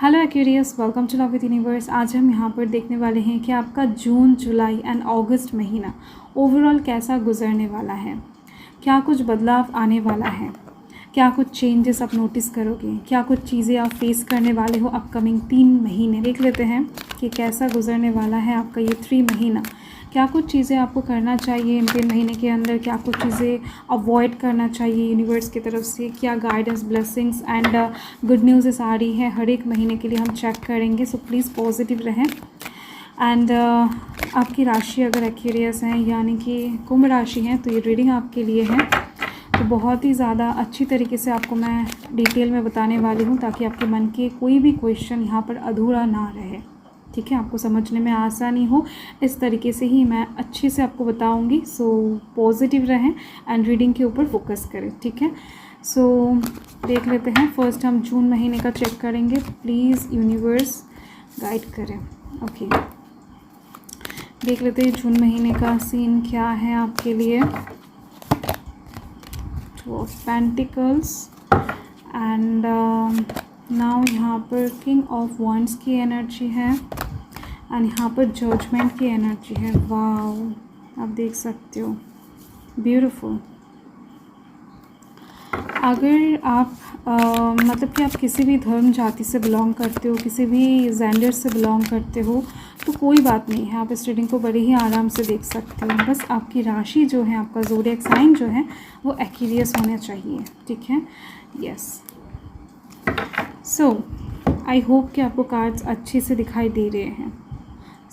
Hello Aquarius, welcome to love with universe. आज हम यहाँ पर देखने वाले हैं कि आपका जून, जुलाई एंड अगस्त महीना ओवरऑल कैसा गुजरने वाला है। क्या कुछ बदलाव आने वाला है, क्या कुछ चेंजेस आप नोटिस करोगे, क्या कुछ चीज़ें आप फेस करने वाले हो अपकमिंग 3 महीने। देख लेते हैं कि कैसा गुजरने वाला है आपका ये 3 महीना। क्या कुछ चीज़ें आपको करना चाहिए इन 3 महीने के अंदर, क्या कुछ चीज़ें अवॉइड करना चाहिए यूनिवर्स की तरफ से, क्या guidance, blessings and good news आ रही है हर एक महीने के लिए हम चेक करेंगे। सो प्लीज़ पॉजिटिव रहें। एंड आपकी राशि अगर एक्वेरियस हैं यानी कि कुंभ राशि हैं तो ये रीडिंग आपके लिए है। तो बहुत ही ज़्यादा अच्छी तरीके से आपको मैं डिटेल में बताने वाली हूँ ताकि आपके मन के कोई भी क्वेश्चन यहाँ पर अधूरा ना रहे। ठीक है, आपको समझने में आसानी हो, इस तरीके से ही मैं अच्छे से आपको बताऊंगी। सो पॉजिटिव रहें एंड रीडिंग के ऊपर फोकस करें। ठीक है, सो देख लेते हैं। फर्स्ट हम जून महीने का चेक करेंगे। प्लीज़ यूनिवर्स गाइड करें। ओके, देख लेते हैं जून महीने का सीन क्या है आपके लिए। Two of pentacles and now यहाँ पर किंग ऑफ वॉन्ड्स की एनर्जी है एंड यहाँ पर जजमेंट की एनर्जी है। वाओ, आप देख सकते हो, ब्यूटीफुल। अगर आप मतलब कि आप किसी भी धर्म जाति से बिलोंग करते हो, किसी भी जेंडर से बिलोंग करते हो तो कोई बात नहीं है, आप इस रीडिंग को बड़े ही आराम से देख सकते हो। बस आपकी राशि जो है, आपका ज़ोडिएक साइन जो है वो एक्वेरियस होना चाहिए। ठीक है, यस। सो आई होप कि आपको कार्ड्स अच्छे से दिखाई दे रहे हैं।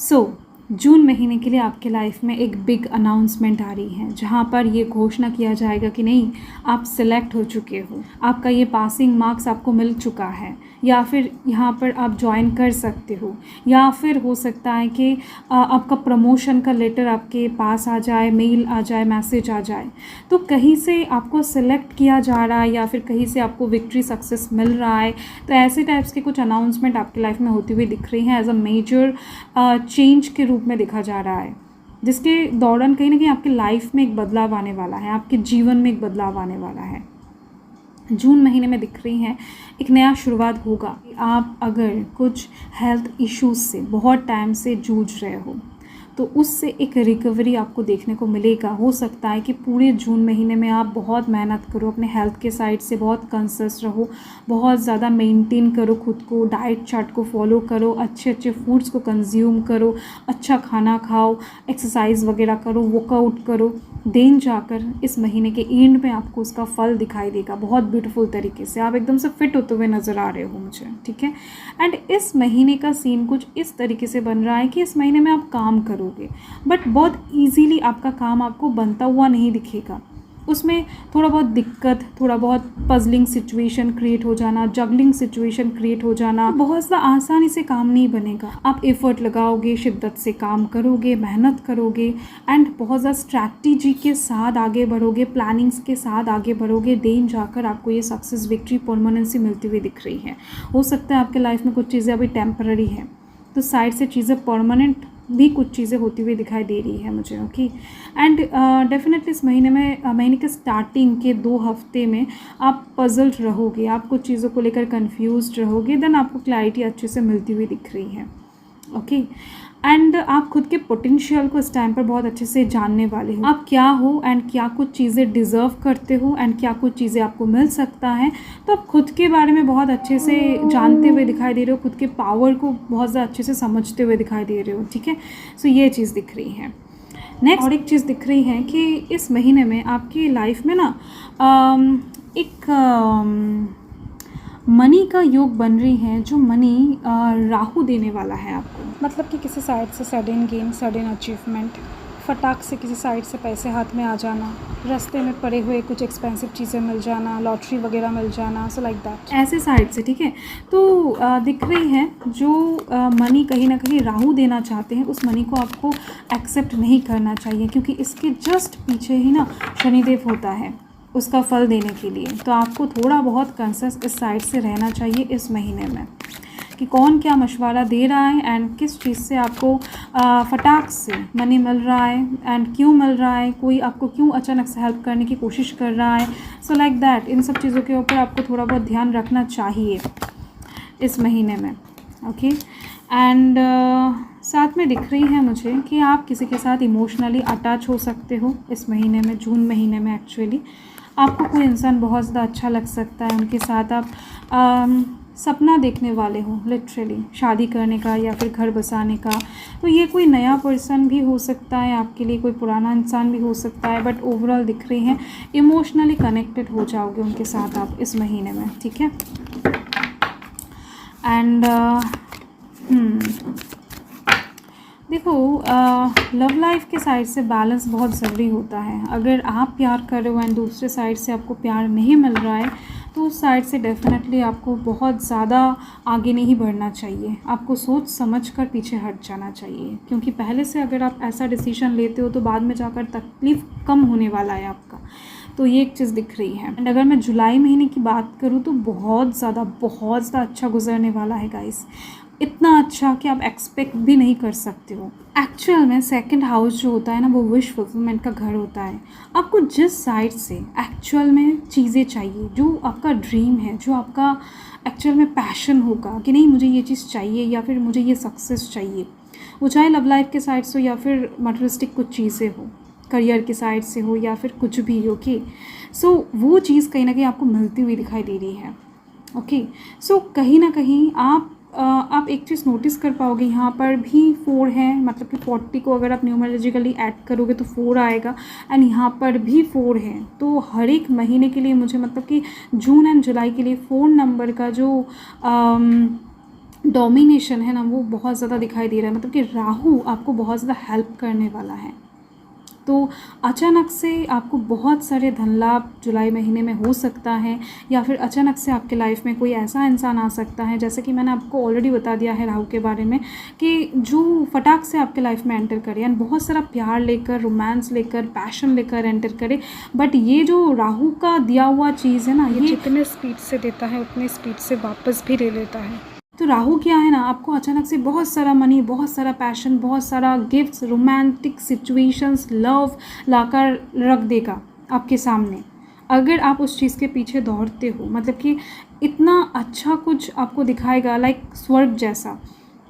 सो जून महीने के लिए आपके लाइफ में एक बिग अनाउंसमेंट आ रही है जहाँ पर ये घोषणा किया जाएगा कि नहीं, आप सिलेक्ट हो चुके हो, आपका ये पासिंग मार्क्स आपको मिल चुका है, या फिर यहाँ पर आप ज्वाइन कर सकते हो, या फिर हो सकता है कि आपका प्रमोशन का लेटर आपके पास आ जाए, मेल आ जाए, मैसेज आ जाए। तो कहीं से आपको सिलेक्ट किया जा रहा है या फिर कहीं से आपको विक्ट्री, सक्सेस मिल रहा है। तो ऐसे टाइप्स के कुछ अनाउंसमेंट आपकी लाइफ में होती हुई दिख रही हैं एज अ मेजर चेंज के रूप में देखा जा रहा है, जिसके दौरान कहीं ना कहीं आपकी लाइफ में एक बदलाव आने वाला है, आपके जीवन में एक बदलाव आने वाला है। जून महीने में दिख रही हैं एक नया शुरुआत होगा। आप अगर कुछ हेल्थ इश्यूज से बहुत टाइम से जूझ रहे हो तो उससे एक रिकवरी आपको देखने को मिलेगा। हो सकता है कि पूरे जून महीने में आप बहुत मेहनत करो, अपने हेल्थ के साइड से बहुत कंसियस रहो, बहुत ज़्यादा मेंटेन करो खुद को, डाइट चार्ट को फॉलो करो, अच्छे अच्छे फूड्स को कंज्यूम करो, अच्छा खाना खाओ, एक्सरसाइज वगैरह करो, वर्कआउट करो। देन जाकर इस महीने के एंड में आपको उसका फल दिखाई देगा बहुत ब्यूटीफुल तरीके से। आप एकदम से फिट होते हुए नज़र आ रहे हो मुझे। ठीक है, एंड इस महीने का सीन कुछ इस तरीके से बन रहा है कि इस महीने में आप काम करोगे बट बहुत इजीली आपका काम आपको बनता हुआ नहीं दिखेगा। उसमें थोड़ा बहुत दिक्कत, थोड़ा बहुत पजलिंग सिचुएशन क्रिएट हो जाना, जगलिंग सिचुएशन क्रिएट हो जाना, बहुत ज़्यादा आसानी से काम नहीं बनेगा। आप एफर्ट लगाओगे, शिद्दत से काम करोगे, मेहनत करोगे एंड बहुत ज़्यादा स्ट्रैटेजी के साथ आगे बढ़ोगे, प्लानिंग्स के साथ आगे बढ़ोगे। देन जाकर आपको ये सक्सेस, विक्ट्री, परमानेंसी मिलती हुई दिख रही है। हो सकता है आपके लाइफ में कुछ चीज़ें अभी टेम्पररी हैं तो साइड से चीज़ें परमानेंट भी कुछ चीज़ें होती हुई दिखाई दे रही है मुझे। ओके, एंड डेफिनेटली इस महीने में, महीने के स्टार्टिंग के 2 हफ्ते में आप पजल्ड रहोगे, आप कुछ चीज़ों को लेकर कंफ्यूज्ड रहोगे, देन आपको क्लैरिटी अच्छे से मिलती हुई दिख रही है। ओके, एंड आप खुद के पोटेंशियल को इस टाइम पर बहुत अच्छे से जानने वाले हो, आप क्या हो एंड क्या कुछ चीज़ें डिज़र्व करते हो एंड क्या कुछ चीज़ें आपको मिल सकता है। तो आप खुद के बारे में बहुत अच्छे से जानते हुए दिखाई दे रहे हो, खुद के पावर को बहुत ज़्यादा अच्छे से समझते हुए दिखाई दे रहे हो। ठीक है, सो ये चीज़ दिख रही है। नेक्स्ट और एक चीज़ दिख रही है कि इस महीने में आपकी लाइफ में ना एक मनी का योग बन रही है, जो मनी राहु देने वाला है आपको। मतलब कि किसी साइड से सडन गेन, सडन अचीवमेंट, फटाक से किसी साइड से पैसे हाथ में आ जाना, रास्ते में पड़े हुए कुछ एक्सपेंसिव चीज़ें मिल जाना, लॉटरी वगैरह मिल जाना, सो लाइक दैट, ऐसे साइड से। ठीक है, तो दिख रही है जो मनी कहीं ना कहीं राहु देना चाहते हैं, उस मनी को आपको एक्सेप्ट नहीं करना चाहिए क्योंकि इसके जस्ट पीछे ही ना शनिदेव होता है उसका फल देने के लिए। तो आपको थोड़ा बहुत कंसियस इस साइड से रहना चाहिए इस महीने में कि कौन क्या मशवरा दे रहा है एंड किस चीज़ से आपको फटाक से मनी मिल रहा है एंड क्यों मिल रहा है, कोई आपको क्यों अचानक से हेल्प करने की कोशिश कर रहा है। सो लाइक दैट, इन सब चीज़ों के ऊपर आपको थोड़ा बहुत ध्यान रखना चाहिए। इस महीने में। ओके, एंड साथ में दिख रही है मुझे कि आप किसी के साथ इमोशनली अटैच हो सकते हो इस महीने में, जून महीने में। एक्चुअली आपको कोई इंसान बहुत ज़्यादा अच्छा लग सकता है, उनके साथ आप सपना देखने वाले हो लिटरली, शादी करने का या फिर घर बसाने का। तो ये कोई नया पर्सन भी हो सकता है आपके लिए, कोई पुराना इंसान भी हो सकता है, बट ओवरऑल दिख रही हैं इमोशनली कनेक्टेड हो जाओगे उनके साथ आप इस महीने में, ठीक है। एंड देखो, लव लाइफ के साइड से बैलेंस बहुत ज़रूरी होता है। अगर आप प्यार कर रहे हो एंड दूसरे साइड से आपको प्यार नहीं मिल रहा है, तो उस साइड से डेफिनेटली आपको बहुत ज़्यादा आगे नहीं बढ़ना चाहिए। आपको सोच समझ कर पीछे हट जाना चाहिए, क्योंकि पहले से अगर आप ऐसा डिसीजन लेते हो तो बाद में जाकर तकलीफ़ कम होने वाला है आपका। तो ये एक चीज़ दिख रही है। एंड अगर मैं जुलाई महीने की बात करूँ तो बहुत ज़्यादा अच्छा गुजरने वाला है गाइस। इतना अच्छा कि आप एक्सपेक्ट भी नहीं कर सकते हो। एक्चुअल में सेकंड हाउस जो होता है ना, वो विश फुलफिलमेंट का घर होता है। आपको जिस साइड से एक्चुअल में चीज़ें चाहिए, जो आपका ड्रीम है, जो आपका एक्चुअल में पैशन होगा कि नहीं मुझे ये चीज़ चाहिए या फिर मुझे ये सक्सेस चाहिए, वो चाहे लव लाइफ के साइड से हो या फिर मटेरियलिस्टिक कुछ चीज़ें हो, करियर के साइड से हो या फिर कुछ भी, ओके। सो वो चीज़ कहीं ना कहीं आपको मिलती हुई दिखाई दे रही है, ओके। सो कहीं ना कहीं आप एक चीज़ नोटिस कर पाओगे, यहाँ पर भी 4 है, मतलब कि 40 को अगर आप न्यूमरोलॉजिकली ऐड करोगे तो 4 आएगा, एंड यहाँ पर भी 4 है। तो हर एक महीने के लिए मुझे, मतलब कि जून एंड जुलाई के लिए 4 नंबर का जो डोमिनेशन है ना, वो बहुत ज़्यादा दिखाई दे रहा है। मतलब कि राहु आपको बहुत ज़्यादा हेल्प करने वाला है। तो अचानक से आपको बहुत सारे धन लाभ जुलाई महीने में हो सकता है, या फिर अचानक से आपके लाइफ में कोई ऐसा इंसान आ सकता है, जैसे कि मैंने आपको ऑलरेडी बता दिया है राहु के बारे में, कि जो फटाक से आपके लाइफ में एंटर करे एंड बहुत सारा प्यार लेकर, रोमांस लेकर, पैशन लेकर एंटर करे। बट ये जो राहु का दिया हुआ चीज़ है ना, ये जितने स्पीड से देता है उतने स्पीड से वापस भी ले लेता है। तो राहु क्या है ना, आपको अचानक से बहुत सारा मनी, बहुत सारा पैशन, बहुत सारा गिफ्ट्स, रोमांटिक सिचुएशंस, लव लाकर रख देगा आपके सामने, अगर आप उस चीज़ के पीछे दौड़ते हो। मतलब कि इतना अच्छा कुछ आपको दिखाएगा, लाइक स्वर्ग जैसा,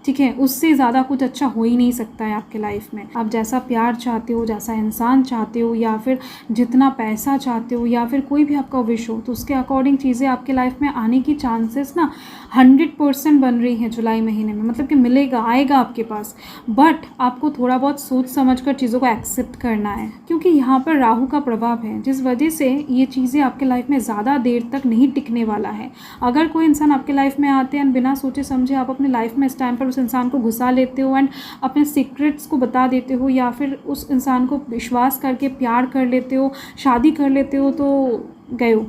ठीक है। उससे ज़्यादा कुछ अच्छा हो ही नहीं सकता है आपके लाइफ में। आप जैसा प्यार चाहते हो, जैसा इंसान चाहते हो, या फिर जितना पैसा चाहते हो, या फिर कोई भी आपका विश हो, तो उसके अकॉर्डिंग चीज़ें आपके लाइफ में आने की चांसेस ना 100% बन रही हैं जुलाई महीने में। मतलब कि मिलेगा, आएगा आपके पास, बट आपको थोड़ा बहुत सोच समझ कर चीज़ों को एक्सेप्ट करना है, क्योंकि यहाँ पर राहु का प्रभाव है, जिस वजह से ये चीज़ें आपके लाइफ में ज़्यादा देर तक नहीं टिकने वाला है। अगर कोई इंसान आपके लाइफ में आते हैं, बिना सोचे समझे आप अपने लाइफ में इस टाइम पर उस इंसान को घुसा लेते हो एंड अपने सीक्रेट्स को बता देते हो, या फिर उस इंसान को विश्वास करके प्यार कर लेते हो, शादी कर लेते हो, तो गए हो,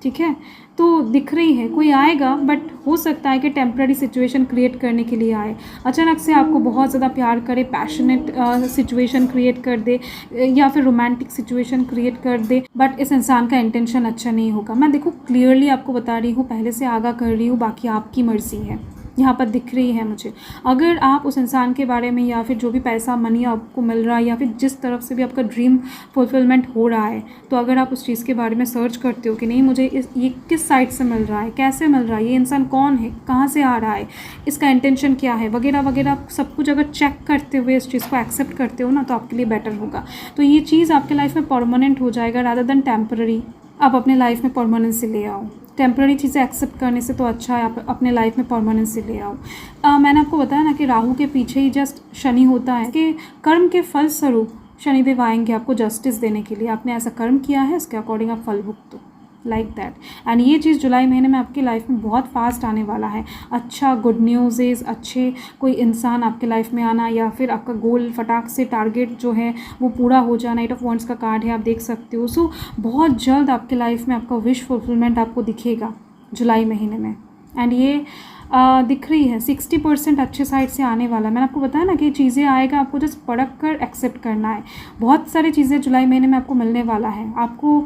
ठीक है। तो दिख रही है कोई आएगा, बट हो सकता है कि टेम्प्रेरी सिचुएशन क्रिएट करने के लिए आए, अचानक से आपको बहुत ज़्यादा प्यार करे, पैशनेट सिचुएशन क्रिएट कर दे, या फिर रोमांटिक सिचुएशन क्रिएट कर दे, बट इस इंसान का इंटेंशन अच्छा नहीं होगा। मैं देखो क्लियरली आपको बता रही हूँ, पहले से आगाह कर रही हूँ, बाकी आपकी मर्ज़ी है। यहाँ पर दिख रही है मुझे, अगर आप उस इंसान के बारे में, या फिर जो भी पैसा मनी आपको मिल रहा है, या फिर जिस तरफ से भी आपका ड्रीम फुलफिलमेंट हो रहा है, तो अगर आप उस चीज़ के बारे में सर्च करते हो कि नहीं मुझे ये किस साइड से मिल रहा है, कैसे मिल रहा है, ये इंसान कौन है, कहाँ से आ रहा है, इसका इंटेंशन क्या है, वगैरह वगैरह, सब कुछ अगर चेक करते हुए इस चीज़ को एक्सेप्ट करते हो ना, तो आपके लिए बेटर होगा। तो ये चीज़ आपके लाइफ में परमानेंट हो जाएगा, रादर देन टेम्पररी। आप अपने लाइफ में परमानेंसी ले आओ। टेम्प्रेरी चीज़ें एक्सेप्ट करने से तो अच्छा है आप अपने लाइफ में परमानेंसी ले आओ। मैंने आपको बताया ना कि राहु के पीछे ही जस्ट शनि होता है, कि कर्म के फल स्वरूप शनिदेव आएंगे आपको जस्टिस देने के लिए। आपने ऐसा कर्म किया है, इसके अकॉर्डिंग आप फल भुगतो, लाइक दैट। एंड ये चीज़ जुलाई महीने में आपकी लाइफ में बहुत फास्ट आने वाला है। अच्छा गुड न्यूज़ इज़, अच्छे कोई इंसान आपके लाइफ में आना, या फिर आपका गोल फटाक से टारगेट जो है वो पूरा हो जाना। 8 ऑफ वॉन्ड्स का कार्ड है, आप देख सकते हो। सो बहुत जल्द आपके लाइफ में आपका विश फुलफिलमेंट आपको दिखेगा जुलाई महीने में। एंड ये दिख रही है 60% अच्छे साइड से आने वाला है। मैंने आपको बताया ना कि चीज़ें आएगा, आपको जस्ट परख कर एक्सेप्ट करना है। बहुत सारी चीज़ें जुलाई महीने में आपको मिलने वाला है। आपको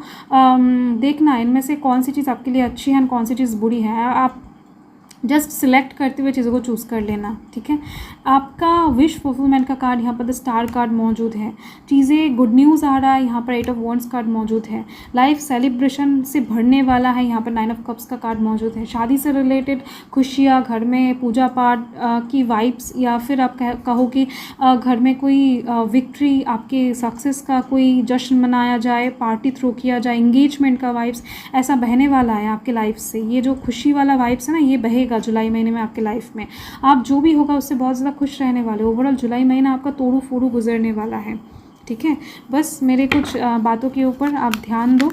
देखना है इनमें से कौन सी चीज़ आपके लिए अच्छी है और कौन सी चीज़ बुरी है। आप जस्ट सिलेक्ट करते हुए चीज़ों को चूज़ कर लेना, ठीक है। आपका विश फुलफिलमेंट का कार्ड यहाँ पर द स्टार कार्ड मौजूद है। चीज़ें गुड न्यूज़ आ रहा है, यहाँ पर 8 ऑफ वॉन्ड्स कार्ड मौजूद है। लाइफ सेलिब्रेशन से भरने वाला है, यहाँ पर 9 ऑफ कप्स का कार्ड मौजूद है। शादी से रिलेटेड खुशियाँ, घर में पूजा पाठ की वाइब्स, या फिर आप कहो कि घर में कोई विक्ट्री, आपके सक्सेस का कोई जश्न मनाया जाए, पार्टी थ्रो किया जाए, इंगेजमेंट का वाइब्स ऐसा बहने वाला है आपके लाइफ से। ये जो खुशी वाला वाइब्स है ना, ये बहेगा जुलाई महीने में आपके लाइफ में। आप जो भी होगा उससे बहुत ज़्यादा खुश रहने वाले। ओवरऑल जुलाई महीना आपका तोड़ू फोड़ू गुजरने वाला है, ठीक है। बस मेरे कुछ बातों के ऊपर आप ध्यान दो,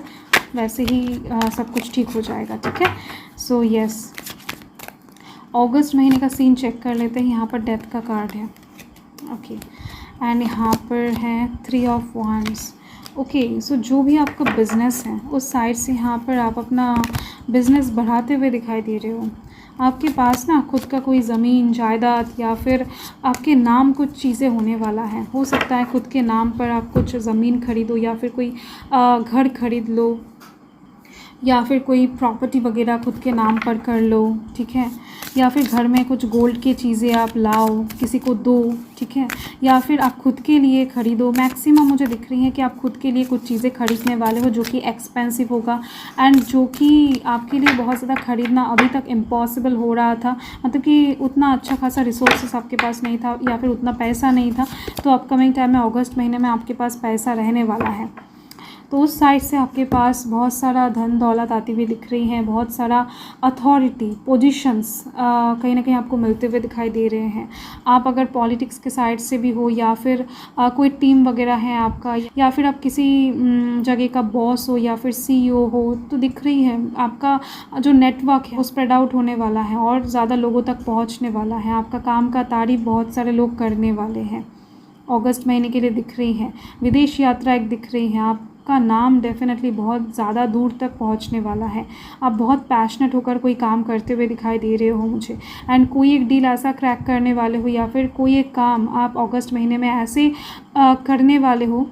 वैसे ही सब कुछ ठीक हो जाएगा, ठीक है। सो यस, अगस्त महीने का सीन चेक कर लेते हैं। यहाँ पर डेथ का कार्ड है, ओके, एंड यहाँ पर है 3 ऑफ वॉन्ड्स, ओके। सो जो भी आपका बिज़नेस है उस साइड से यहाँ पर आप अपना बिज़नेस बढ़ाते हुए दिखाई दे रहे हो। आपके पास ना खुद का कोई ज़मीन जायदाद या फिर आपके नाम कुछ चीज़ें होने वाला है। हो सकता है खुद के नाम पर आप कुछ ज़मीन खरीदो, या फिर कोई घर खरीद लो, या फिर कोई प्रॉपर्टी वगैरह खुद के नाम पर कर लो, ठीक है। या फिर घर में कुछ गोल्ड की चीज़ें आप लाओ, किसी को दो, ठीक है। या फिर आप खुद के लिए ख़रीदो। मैक्सिमम मुझे दिख रही है कि आप खुद के लिए कुछ चीज़ें खरीदने वाले हो जो कि एक्सपेंसिव होगा, एंड जो कि आपके लिए बहुत ज़्यादा ख़रीदना अभी तक इम्पॉसिबल हो रहा था। मतलब कि उतना अच्छा खासा रिसोर्सेस आपके पास नहीं था, या फिर उतना पैसा नहीं था। तो अपकमिंग टाइम में अगस्त महीने में आपके पास पैसा रहने वाला है। तो उस साइड से आपके पास बहुत सारा धन दौलत आती हुई दिख रही है, बहुत सारा अथॉरिटी पोजीशंस कहीं ना कहीं आपको मिलते हुए दिखाई दे रहे हैं। आप अगर पॉलिटिक्स के साइड से भी हो, या फिर कोई टीम वगैरह है आपका, या फिर आप किसी जगह का बॉस हो, या फिर CEO हो, तो दिख रही है आपका जो नेटवर्क है वो स्प्रेड आउट होने वाला है और ज़्यादा लोगों तक पहुँचने वाला है। आपका काम का तारीफ बहुत सारे लोग करने वाले हैं। अगस्त महीने के लिए दिख रही है। विदेश यात्रा एक दिख रही है। आपका नाम डेफिनेटली बहुत ज़्यादा दूर तक पहुंचने वाला है। आप बहुत पैशनेट होकर कोई काम करते हुए दिखाई दे रहे हो मुझे, एंड कोई एक डील ऐसा क्रैक करने वाले हो, या फिर कोई एक काम आप अगस्त महीने में ऐसे करने वाले हो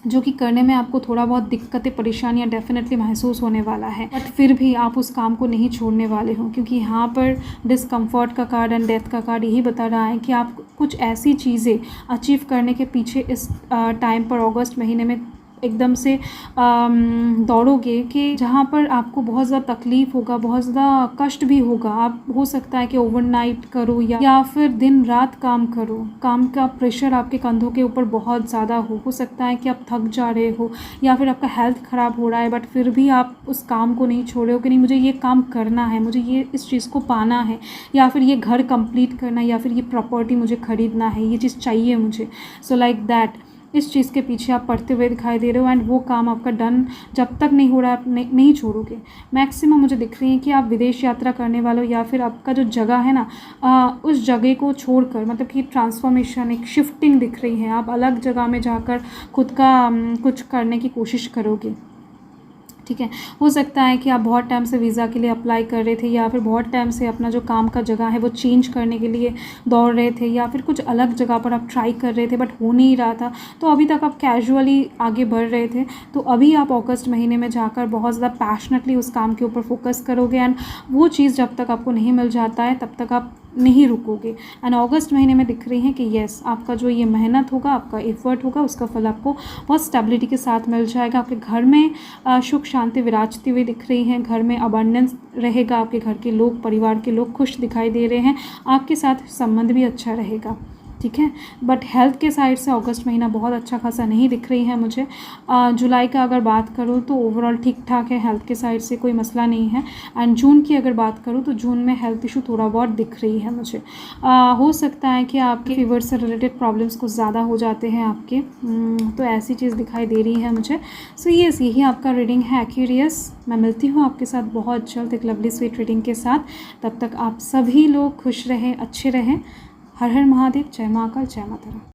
जो कि करने में आपको थोड़ा बहुत दिक्कतें परेशानियां डेफिनेटली महसूस होने वाला है, बट फिर भी आप उस काम को नहीं छोड़ने वाले हो, क्योंकि यहाँ पर डिस्कम्फर्ट का कार्ड एंड डेथ का कार्ड यही बता रहा है कि आप कुछ ऐसी चीज़ें अचीव करने के पीछे इस टाइम पर अगस्त महीने में एकदम से दौड़ोगे कि जहाँ पर आपको बहुत ज़्यादा तकलीफ़ होगा, बहुत ज़्यादा कष्ट भी होगा। आप हो सकता है कि ओवरनाइट करो, या फिर दिन रात काम करो। काम का प्रेशर आपके कंधों के ऊपर बहुत ज़्यादा हो सकता है कि आप थक जा रहे हो, या फिर आपका हेल्थ ख़राब हो रहा है, बट फिर भी आप उस काम को नहीं छोड़े हो कि नहीं मुझे ये काम करना है, मुझे ये इस चीज़ को पाना है, या फिर ये घर कंप्लीट करना है, या फिर ये प्रॉपर्टी मुझे ख़रीदना है, ये चीज़ चाहिए मुझे। सो लाइक दैट इस चीज़ के पीछे आप पढ़ते हुए दिखाई दे रहे हो, एंड वो काम आपका डन जब तक नहीं हो रहा आप नहीं छोड़ोगे। मैक्सिमम मुझे दिख रही है कि आप विदेश यात्रा करने वाले हो, या फिर आपका जो जगह है ना उस जगह को छोड़कर, मतलब कि ट्रांसफॉर्मेशन, एक शिफ्टिंग दिख रही है। आप अलग जगह में जाकर खुद का कुछ करने की कोशिश करोगे, ठीक है। हो सकता है कि आप बहुत टाइम से वीज़ा के लिए अप्लाई कर रहे थे, या फिर बहुत टाइम से अपना जो काम का जगह है वो चेंज करने के लिए दौड़ रहे थे, या फिर कुछ अलग जगह पर आप ट्राई कर रहे थे बट हो नहीं रहा था। तो अभी तक आप कैजुअली आगे बढ़ रहे थे, तो अभी आप अगस्त महीने में जाकर बहुत ज़्यादा पैशनेटली उस काम के ऊपर फोकस करोगे, एंड वो चीज़ जब तक आपको नहीं मिल जाता है तब तक आप नहीं रुकोगे। एंड अगस्त महीने में दिख रही है कि येस, आपका जो ये मेहनत होगा, आपका एफर्ट होगा, उसका फल आपको बहुत स्टेबिलिटी के साथ मिल जाएगा। आपके घर में सुख शांति विराजती हुई दिख रही है। घर में अबंडेंस रहेगा। आपके घर के लोग, परिवार के लोग खुश दिखाई दे रहे हैं। आपके साथ संबंध भी अच्छा रहेगा, ठीक है। बट हेल्थ के साइड से अगस्त महीना बहुत अच्छा खासा नहीं दिख रही है मुझे। जुलाई का अगर बात करूँ तो ओवरऑल ठीक ठाक है, हेल्थ के साइड से कोई मसला नहीं है। एंड जून की अगर बात करूँ तो जून में हेल्थ इशू थोड़ा बहुत दिख रही है मुझे। हो सकता है कि आपके फीवर से रिलेटेड प्रॉब्लम्स कुछ ज़्यादा हो जाते हैं आपके, तो ऐसी चीज़ दिखाई दे रही है मुझे। सो यही आपका रीडिंग है एक्यूरियस। मैं मिलती हूँ आपके साथ बहुत जल्द एक लवली स्वीट रीडिंग के साथ। तब तक आप सभी लोग खुश रहें, अच्छे रहें। हर हर महादेव। जय महाकाल, जय माता रानी।